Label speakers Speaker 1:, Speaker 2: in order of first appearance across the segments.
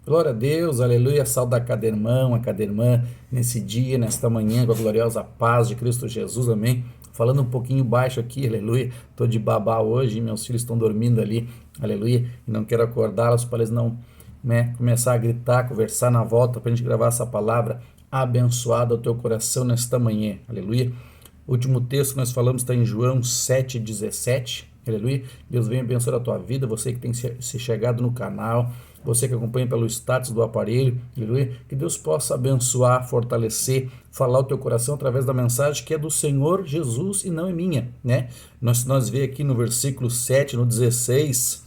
Speaker 1: Glória a Deus, aleluia, saúde a cada irmã, nesse dia, nesta manhã, com a gloriosa paz de Cristo Jesus, amém. Falando um pouquinho baixo aqui, aleluia, tô de babá hoje, meus filhos estão dormindo ali, aleluia, e não quero acordá-los para eles não, né, começar a gritar, conversar na volta, para a gente gravar essa palavra abençoada ao teu coração nesta manhã, aleluia. O último texto que nós falamos está em João 7,17. Aleluia. Deus venha abençoar a tua vida, você que tem se chegado no canal, você que acompanha pelo status do aparelho, aleluia. Que Deus possa abençoar, fortalecer, falar o teu coração através da mensagem que é do Senhor Jesus e não é minha, né? Nós vemos aqui no versículo 7, no 16,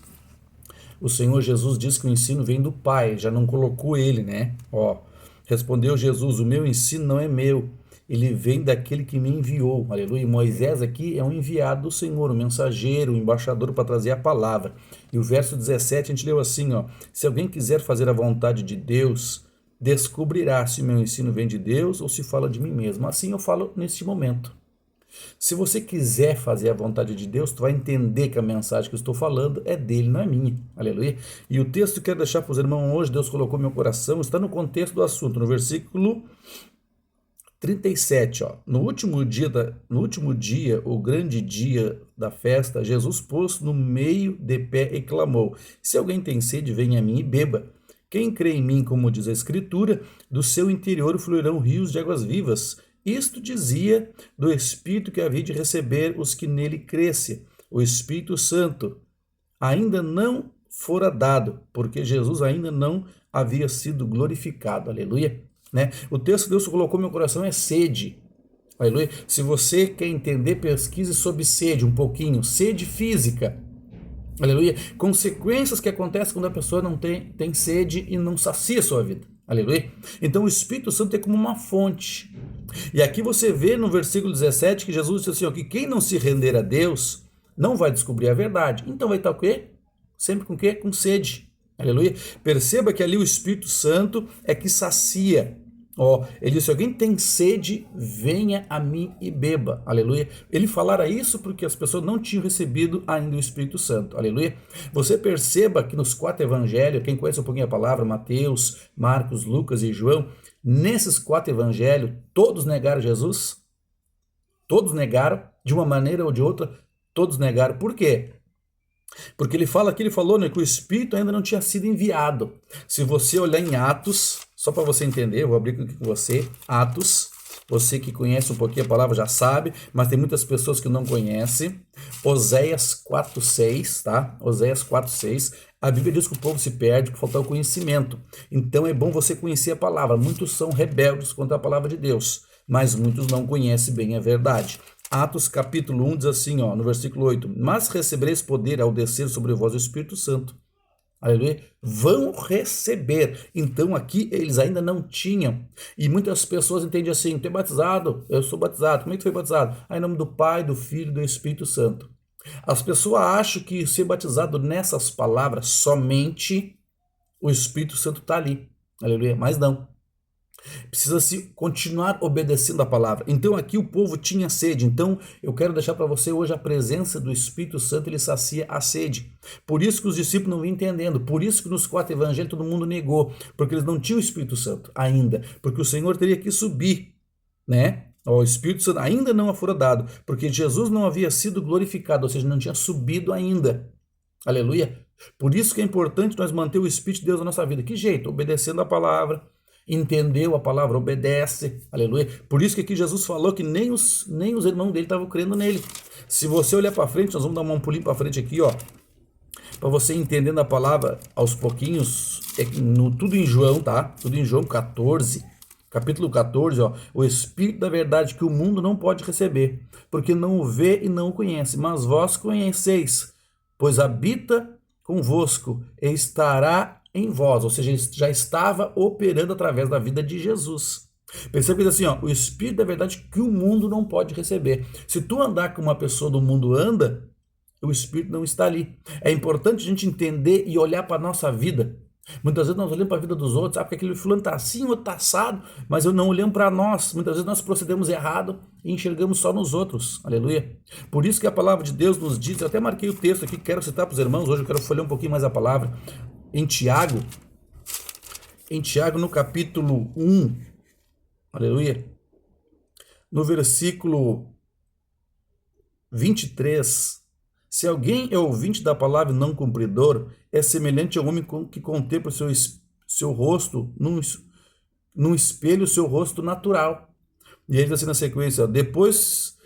Speaker 1: o Senhor Jesus diz que o ensino vem do Pai, já não colocou ele, né? Ó, respondeu Jesus: o meu ensino não é meu, ele vem daquele que me enviou, aleluia. Moisés aqui é um enviado do Senhor, um mensageiro, um embaixador para trazer a palavra. E o verso 17 a gente leu assim, ó: se alguém quiser fazer a vontade de Deus, descobrirá se o meu ensino vem de Deus ou se fala de mim mesmo. Assim eu falo neste momento. Se você quiser fazer a vontade de Deus, tu vai entender que a mensagem que eu estou falando é dele, não é minha. Aleluia. E o texto que eu quero deixar para os irmãos hoje, Deus colocou no meu coração, está no contexto do assunto, no versículo 37, ó. No último dia, o grande dia da festa, Jesus pôs no meio de pé e clamou: se alguém tem sede, venha a mim e beba. Quem crê em mim, como diz a Escritura, do seu interior fluirão rios de águas vivas. Isto dizia do Espírito que havia de receber os que nele crescem. O Espírito Santo ainda não fora dado, porque Jesus ainda não havia sido glorificado. Aleluia. Né? O texto que Deus colocou no meu coração é sede. Aleluia. Se você quer entender, pesquise sobre sede um pouquinho. Sede física. Aleluia. Consequências que acontecem quando a pessoa não tem sede e não sacia a sua vida. Aleluia. Então o Espírito Santo é como uma fonte. E aqui você vê no versículo 17 que Jesus disse assim, ó, que quem não se render a Deus não vai descobrir a verdade. Então vai estar o quê? Sempre com o quê? Com sede. Aleluia. Perceba que ali o Espírito Santo é que sacia. Ó, ele disse: alguém tem sede, venha a mim e beba. Aleluia. Ele falara isso porque as pessoas não tinham recebido ainda o Espírito Santo. Aleluia. Você perceba que nos 4 evangelhos, quem conhece um pouquinho a palavra, Mateus, Marcos, Lucas e João, nesses 4 evangelhos, todos negaram Jesus. Todos negaram, de uma maneira ou de outra, todos negaram. Por quê? Porque ele fala aqui, ele falou, né, que o Espírito ainda não tinha sido enviado. Se você olhar em Atos, só para você entender, eu vou abrir aqui com você, Atos, você que conhece um pouquinho a palavra já sabe, mas tem muitas pessoas que não conhecem. Oséias 4:6, tá? Oséias 4:6. A Bíblia diz que o povo se perde por faltar o conhecimento. Então é bom você conhecer a palavra. Muitos são rebeldes contra a palavra de Deus, mas muitos não conhecem bem a verdade. Atos capítulo 1 diz assim, ó, no versículo 8: mas recebereis poder ao descer sobre vós o Espírito Santo. Aleluia. Vão receber. Então aqui eles ainda não tinham. E muitas pessoas entendem assim: tu é batizado? Eu sou batizado. Como é que tu foi batizado? Em nome do Pai, do Filho e do Espírito Santo. As pessoas acham que ser batizado nessas palavras, somente o Espírito Santo está ali. Aleluia. Mas não. Precisa se continuar obedecendo a palavra. Então aqui o povo tinha sede. Então eu quero deixar para você hoje a presença do Espírito Santo, ele sacia a sede. Por isso que os discípulos não vinham entendendo. Por isso que nos 4 evangelhos todo mundo negou, porque eles não tinham o Espírito Santo ainda, porque o Senhor teria que subir, né? O Espírito Santo ainda não fora dado, porque Jesus não havia sido glorificado, ou seja, não tinha subido ainda. Aleluia. Por isso que é importante nós manter o Espírito de Deus na nossa vida. Que jeito? Obedecendo a palavra. Entendeu a palavra, obedece, aleluia. Por isso que aqui Jesus falou que nem os irmãos dele estavam crendo nele. Se você olhar para frente, nós vamos dar um pulinho para frente aqui, ó, para você entendendo a palavra aos pouquinhos, tudo em João, tá? Tudo em João 14, capítulo 14, ó, o Espírito da verdade que o mundo não pode receber, porque não o vê e não o conhece, mas vós conheceis, pois habita convosco e estará em vós, ou seja, ele já estava operando através da vida de Jesus. Perceba que diz assim, ó, o Espírito da verdade que o mundo não pode receber. Se tu andar como uma pessoa do mundo anda, o Espírito não está ali. É importante a gente entender e olhar para a nossa vida. Muitas vezes nós olhamos para a vida dos outros, porque aquele fulano está assim, outro está assado, mas eu não olhamos para nós. Muitas vezes nós procedemos errado e enxergamos só nos outros. Aleluia. Por isso que a palavra de Deus nos diz, eu até marquei o texto aqui, quero citar para os irmãos, hoje eu quero folhear um pouquinho mais a palavra, em Tiago, em Tiago, no capítulo 1, aleluia, no versículo 23, se alguém é ouvinte da palavra e não cumpridor, é semelhante ao homem que contempla seu rosto num espelho, seu rosto natural. E aí diz assim na sequência, depois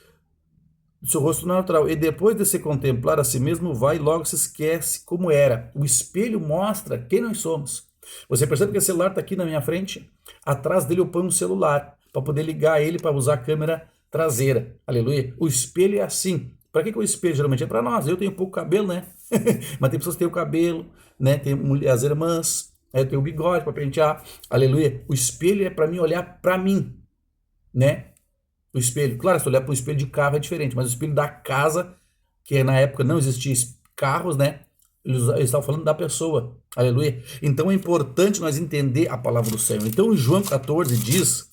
Speaker 1: do seu rosto natural, e depois de se contemplar a si mesmo, vai e logo se esquece como era. O espelho mostra quem nós somos. Você percebe que o celular está aqui na minha frente? Atrás dele eu ponho um celular, para poder ligar ele, para usar a câmera traseira. Aleluia. O espelho é assim. Para que o espelho geralmente é para nós? Eu tenho pouco cabelo, né? Mas tem pessoas que têm o cabelo, né? Tem as irmãs, eu tenho o bigode para pentear. Aleluia. O espelho é para mim olhar para mim, né? O espelho, claro, se olhar para o espelho de carro é diferente, mas o espelho da casa, que na época não existia carros, né? Eles estavam falando da pessoa, aleluia. Então é importante nós entender a palavra do Senhor. Então João 14 diz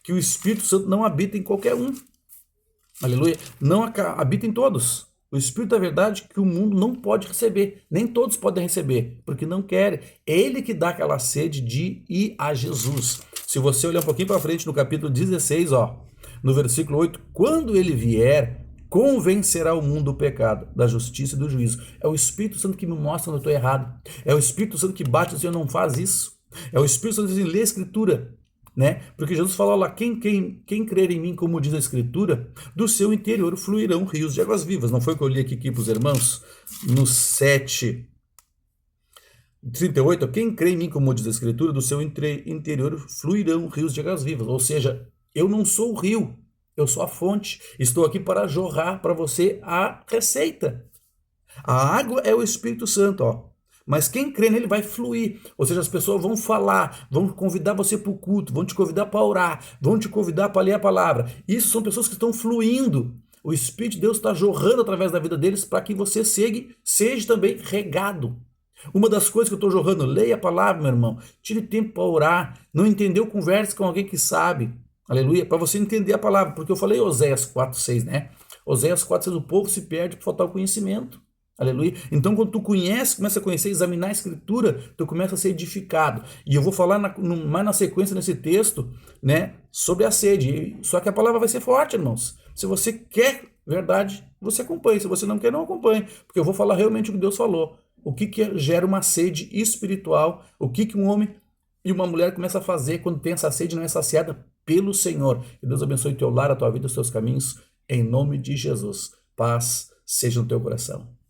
Speaker 1: que o Espírito Santo não habita em qualquer um, aleluia. Não habita em todos. O Espírito da verdade que o mundo não pode receber, nem todos podem receber, porque não querem. É ele que dá aquela sede de ir a Jesus. Se você olhar um pouquinho para frente no capítulo 16, ó, no versículo 8, quando ele vier, convencerá o mundo do pecado, da justiça e do juízo. É o Espírito Santo que me mostra quando eu estou errado. É o Espírito Santo que bate e diz, não faz isso. É o Espírito Santo que diz, lê a Escritura, né? Porque Jesus falou lá, quem crer em mim, como diz a Escritura, do seu interior fluirão rios de águas vivas. Não foi o que eu li aqui para os irmãos? No 7:38, quem crê em mim, como diz a Escritura, do seu interior fluirão rios de águas vivas. Ou seja, eu não sou o rio, eu sou a fonte. Estou aqui para jorrar para você a receita. A água é o Espírito Santo, ó. Mas quem crê nele vai fluir. Ou seja, as pessoas vão falar, vão convidar você para o culto, vão te convidar para orar, vão te convidar para ler a palavra. Isso são pessoas que estão fluindo. O Espírito de Deus está jorrando através da vida deles para que você seja também regado. Uma das coisas que eu estou jorrando, leia a palavra, meu irmão. Tire tempo para orar. Não entendeu? Converse com alguém que sabe. Aleluia. Para você entender a palavra. Porque eu falei Oséias 4:6, né? Oséias 4:6, o povo se perde por faltar o conhecimento. Aleluia. Então, quando tu conhece, começa a conhecer, examinar a Escritura, tu começa a ser edificado. E eu vou falar mais na sequência nesse texto, né, sobre a sede. Só que a palavra vai ser forte, irmãos. Se você quer verdade, você acompanha. Se você não quer, não acompanhe. Porque eu vou falar realmente o que Deus falou. O que gera uma sede espiritual. O que um homem e uma mulher começam a fazer quando tem essa sede e não é saciada pelo Senhor. Que Deus abençoe teu lar, a tua vida, os teus caminhos. Em nome de Jesus. Paz seja no teu coração.